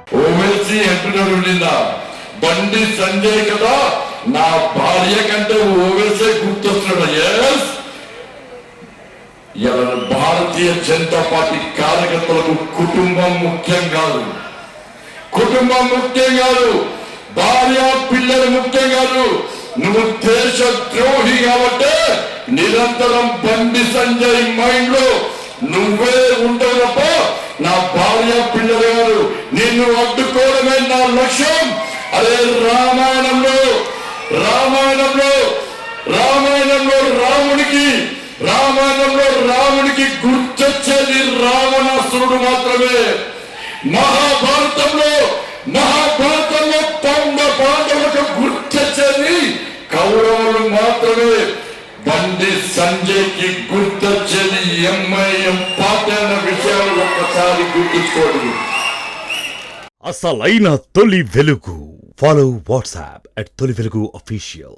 ఓవైసీ అంటున్నాడు నిన్న బండి సంజయ్ కదా నా భార్య కంటే ఓవైసీ గుర్తొస్తున్నాడు. ఎస్, ఇలా భారతీయ జనతా పార్టీ కార్యకర్తలకు కుటుంబం ముఖ్యం కాదు, కుటుంబం ముఖ్యం కాదు, భార్య పిల్లలు ముఖ్యం కాదు. నువ్వు దేశ ద్రోహి కాబట్టి నిరంతరం బండి సంజయ్ మైండ్ లో నువ్వే ఉంటావు తప్ప నా భార్య పిల్లలు గారు నిన్ను అడ్డుకోవడమే నా లక్ష్యం. అదే రామాయణంలో రామునికి గుర్తొచ్చేది రావణాసురుడు మాత్రమే. మహాభారతంలో పాండవులకు గుర్తొచ్చేది కౌరవులు మాత్రమే. బండి సంజయ్ కి గుర్తొచ్చేది ఎంఐఎం పార్టీ అన్న విషయాలు ఒక్కసారి గుర్తుంచుకోండి. అసలైన తొలి వెలుగు. ఫాలో వాట్సాప్ @తొలి వెలుగు official.